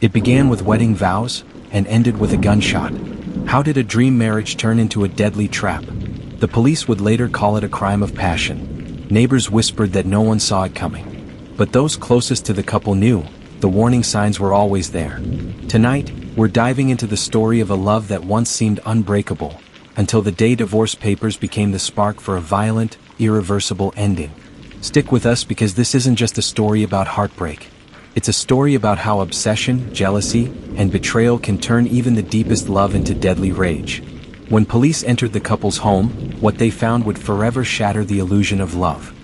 It began with wedding vows and ended with a gunshot. How did a dream marriage turn into a deadly trap? The police would later call it a crime of passion. Neighbors whispered that no one saw it coming. But those closest to the couple knew. The warning signs were always there. Tonight, we're diving into the story of a love that once seemed unbreakable, until the day divorce papers became the spark for a violent, irreversible ending. Stick with us because this isn't just a story about heartbreak. It's a story about how obsession, jealousy, and betrayal can turn even the deepest love into deadly rage. When police entered the couple's home, what they found would forever shatter the illusion of love.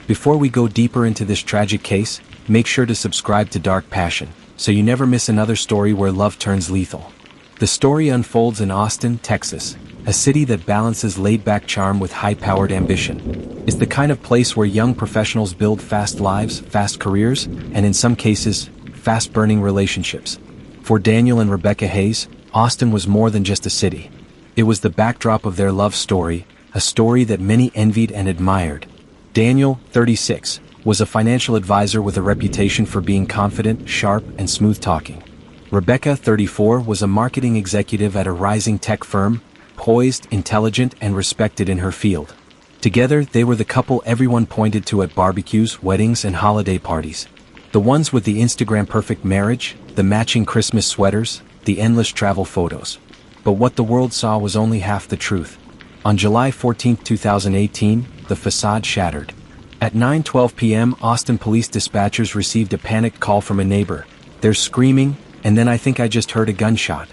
Before we go deeper into this tragic case, make sure to subscribe to Dark Passion, so you never miss another story where love turns lethal. The story unfolds in Austin, Texas, a city that balances laid-back charm with high-powered ambition. It's the kind of place where young professionals build fast lives, fast careers, and in some cases, fast-burning relationships. For Daniel and Rebecca Hayes, Austin was more than just a city. It was the backdrop of their love story, a story that many envied and admired. Daniel, 36, was a financial advisor with a reputation for being confident, sharp, and smooth-talking. Rebecca, 34, was a marketing executive at a rising tech firm, poised, intelligent, and respected in her field. Together, they were the couple everyone pointed to at barbecues, weddings, and holiday parties. The ones with the Instagram-perfect marriage, the matching Christmas sweaters, the endless travel photos. But what the world saw was only half the truth. On July 14, 2018, the facade shattered. At 9:12 p.m., Austin police dispatchers received a panicked call from a neighbor. "They're screaming, and then I think I just heard a gunshot.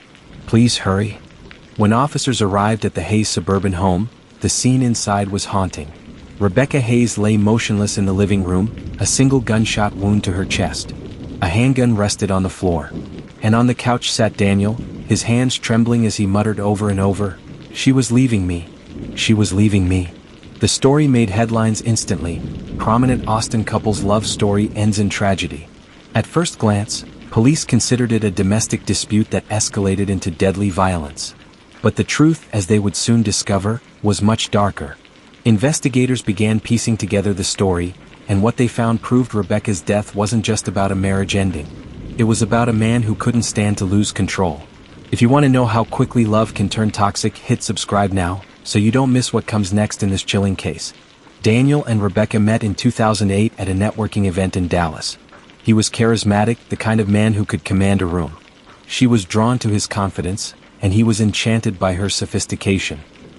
Please hurry." When officers arrived at the Hayes suburban home, the scene inside was haunting. Rebecca Hayes lay motionless in the living room, a single gunshot wound to her chest. A handgun rested on the floor. And on the couch sat Daniel, his hands trembling as he muttered over and over, "She was leaving me. She was leaving me." The story made headlines instantly. Prominent Austin couple's love story ends in tragedy. At first glance, police considered it a domestic dispute that escalated into deadly violence. But the truth, as they would soon discover, was much darker. Investigators began piecing together the story, and what they found proved Rebecca's death wasn't just about a marriage ending. It was about a man who couldn't stand to lose control. If you want to know how quickly love can turn toxic, hit subscribe now, so you don't miss what comes next in this chilling case. Daniel and Rebecca met in 2008 at a networking event in Dallas. He was charismatic, the kind of man who could command a room. She was drawn to his confidence, and he was enchanted by her sophistication.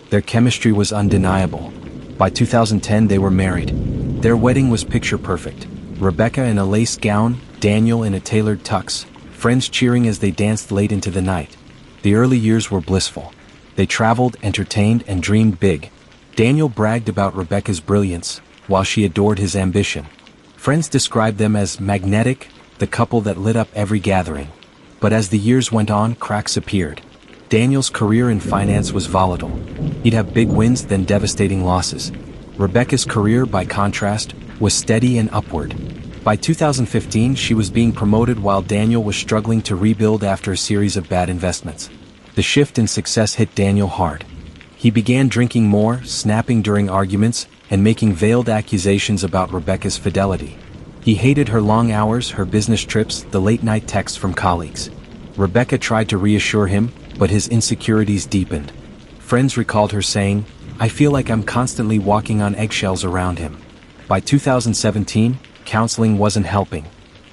Their chemistry was undeniable. By 2010 they were married. Their wedding was picture perfect. Rebecca in a lace gown, Daniel in a tailored tux, friends cheering as they danced late into the night. The early years were blissful. They traveled, entertained, and dreamed big. Daniel bragged about Rebecca's brilliance, while she adored his ambition. Friends described them as magnetic, the couple that lit up every gathering. But as the years went on, cracks appeared. Daniel's career in finance was volatile. He'd have big wins, then devastating losses. Rebecca's career, by contrast, was steady and upward. By 2015, she was being promoted while Daniel was struggling to rebuild after a series of bad investments. The shift in success hit Daniel hard. He began drinking more, snapping during arguments, and making veiled accusations about Rebecca's fidelity. He hated her long hours, her business trips, the late-night texts from colleagues. Rebecca tried to reassure him, but his insecurities deepened. Friends recalled her saying, "I feel like I'm constantly walking on eggshells around him." By 2017, counseling wasn't helping.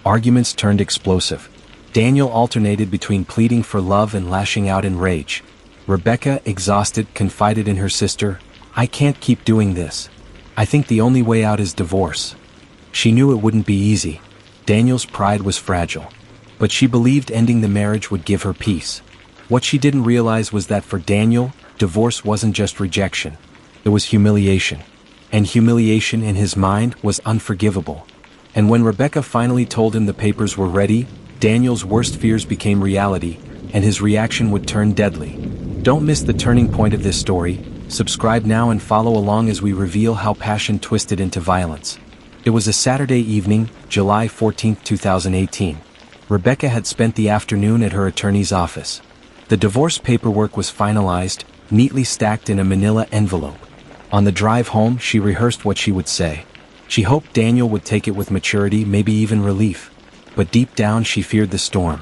Arguments turned explosive. Daniel alternated between pleading for love and lashing out in rage. Rebecca, exhausted, confided in her sister, "I can't keep doing this. I think the only way out is divorce." She knew it wouldn't be easy. Daniel's pride was fragile. But she believed ending the marriage would give her peace. What she didn't realize was that for Daniel, divorce wasn't just rejection. It was humiliation. And humiliation in his mind was unforgivable. And when Rebecca finally told him the papers were ready, Daniel's worst fears became reality, and his reaction would turn deadly. Don't miss the turning point of this story. Subscribe now and follow along as we reveal how passion twisted into violence. It was a Saturday evening, July 14, 2018. Rebecca had spent the afternoon at her attorney's office. The divorce paperwork was finalized, neatly stacked in a manila envelope. On the drive home, she rehearsed what she would say. She hoped Daniel would take it with maturity, maybe even relief. But deep down she feared the storm.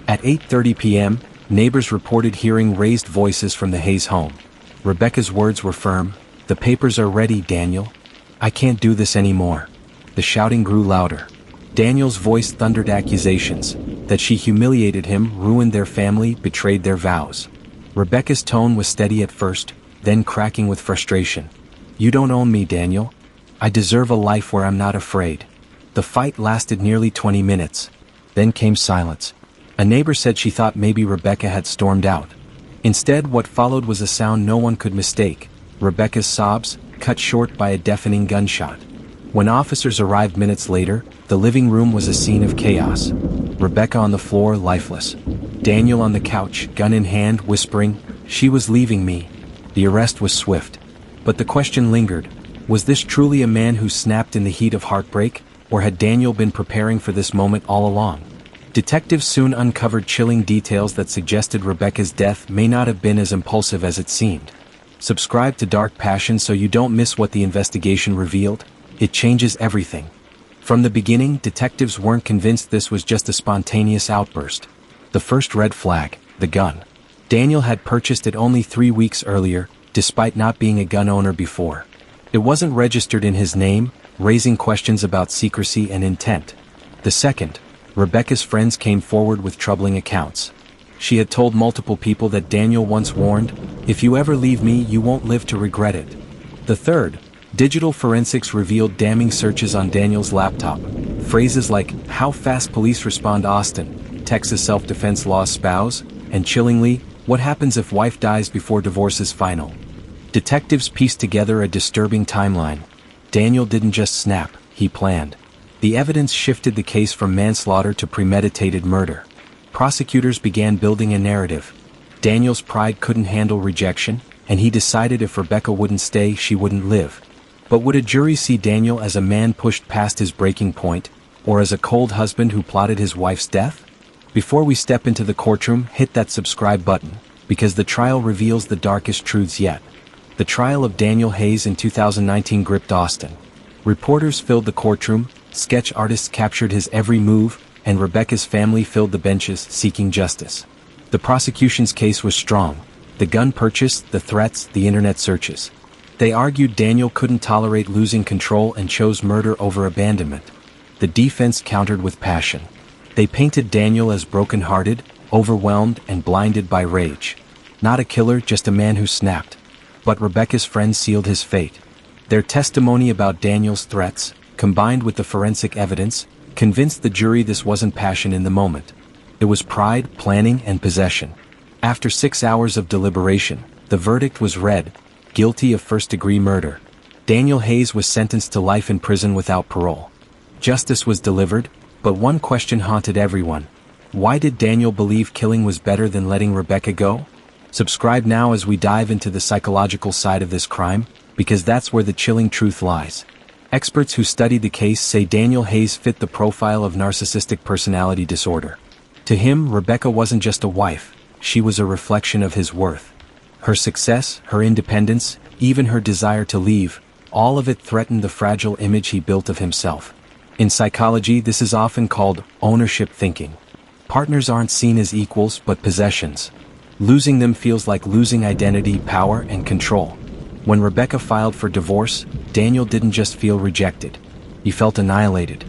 At 8:30 p.m., neighbors reported hearing raised voices from the Hayes home. Rebecca's words were firm. "The papers are ready, Daniel. I can't do this anymore." The shouting grew louder. Daniel's voice thundered accusations that she humiliated him, ruined their family, betrayed their vows. Rebecca's tone was steady at first, then cracking with frustration. "You don't own me, Daniel. I deserve a life where I'm not afraid." The fight lasted nearly 20 minutes. Then came silence. A neighbor said she thought maybe Rebecca had stormed out. Instead, what followed was a sound no one could mistake: Rebecca's sobs, cut short by a deafening gunshot. When officers arrived minutes later, the living room was a scene of chaos. Rebecca on the floor, lifeless. Daniel on the couch, gun in hand, whispering, "She was leaving me." The arrest was swift. But the question lingered. Was this truly a man who snapped in the heat of heartbreak, or had Daniel been preparing for this moment all along? Detectives soon uncovered chilling details that suggested Rebecca's death may not have been as impulsive as it seemed. Subscribe to Dark Passion so you don't miss what the investigation revealed. It changes everything. From the beginning, detectives weren't convinced this was just a spontaneous outburst. The first red flag: the gun. Daniel had purchased it only 3 weeks earlier, despite not being a gun owner before. It wasn't registered in his name, raising questions about secrecy and intent. The second: Rebecca's friends came forward with troubling accounts. She had told multiple people that Daniel once warned, "If you ever leave me, you won't live to regret it." The third: digital forensics revealed damning searches on Daniel's laptop. Phrases like, "How fast police respond Austin," "Texas self-defense laws spouse," and chillingly, "What happens if wife dies before divorce is final?" Detectives pieced together a disturbing timeline. Daniel didn't just snap, he planned. The evidence shifted the case from manslaughter to premeditated murder. Prosecutors began building a narrative. Daniel's pride couldn't handle rejection, and he decided if Rebecca wouldn't stay, she wouldn't live. But would a jury see Daniel as a man pushed past his breaking point, or as a cold husband who plotted his wife's death? Before we step into the courtroom, hit that subscribe button, because the trial reveals the darkest truths yet. The trial of Daniel Hayes in 2019 gripped Austin. Reporters filled the courtroom, sketch artists captured his every move, and Rebecca's family filled the benches seeking justice. The prosecution's case was strong. The gun purchase, the threats, the internet searches. They argued Daniel couldn't tolerate losing control and chose murder over abandonment. The defense countered with passion. They painted Daniel as broken-hearted, overwhelmed, and blinded by rage. Not a killer, just a man who snapped. But Rebecca's friends sealed his fate. Their testimony about Daniel's threats, combined with the forensic evidence, convinced the jury this wasn't passion in the moment. It was pride, planning, and possession. After 6 hours of deliberation, the verdict was read: guilty of first-degree murder. Daniel Hayes was sentenced to life in prison without parole. Justice was delivered, but one question haunted everyone. Why did Daniel believe killing was better than letting Rebecca go? Subscribe now as we dive into the psychological side of this crime, because that's where the chilling truth lies. Experts who studied the case say Daniel Hayes fit the profile of narcissistic personality disorder. To him, Rebecca wasn't just a wife, she was a reflection of his worth. Her success, her independence, even her desire to leave, all of it threatened the fragile image he built of himself. In psychology, this is often called ownership thinking. Partners aren't seen as equals but possessions. Losing them feels like losing identity, power, and control. When Rebecca filed for divorce, Daniel didn't just feel rejected. He felt annihilated.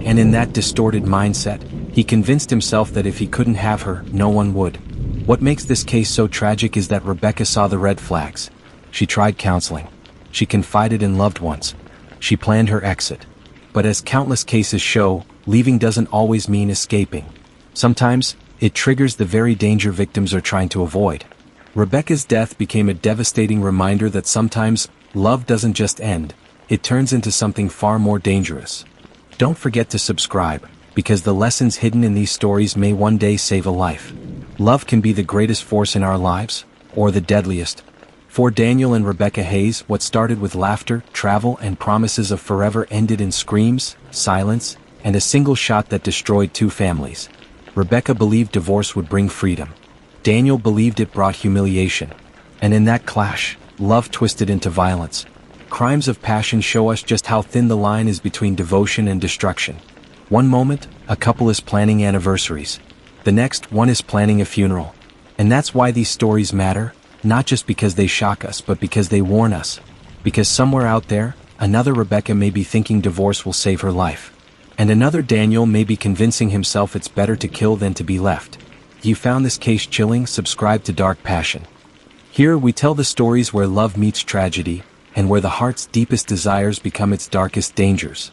And in that distorted mindset, he convinced himself that if he couldn't have her, no one would. What makes this case so tragic is that Rebecca saw the red flags. She tried counseling. She confided in loved ones. She planned her exit. But as countless cases show, leaving doesn't always mean escaping. Sometimes, it triggers the very danger victims are trying to avoid. Rebecca's death became a devastating reminder that sometimes, love doesn't just end, it turns into something far more dangerous. Don't forget to subscribe, because the lessons hidden in these stories may one day save a life. Love can be the greatest force in our lives, or the deadliest. For Daniel and Rebecca Hayes, what started with laughter, travel, and promises of forever ended in screams, silence, and a single shot that destroyed 2 families. Rebecca believed divorce would bring freedom. Daniel believed it brought humiliation. And in that clash, love twisted into violence. Crimes of passion show us just how thin the line is between devotion and destruction. One moment, a couple is planning anniversaries. The next one is planning a funeral. And that's why these stories matter, not just because they shock us but because they warn us. Because somewhere out there, another Rebecca may be thinking divorce will save her life. And another Daniel may be convincing himself it's better to kill than to be left. If you found this case chilling, subscribe to Dark Passion. Here we tell the stories where love meets tragedy, and where the heart's deepest desires become its darkest dangers.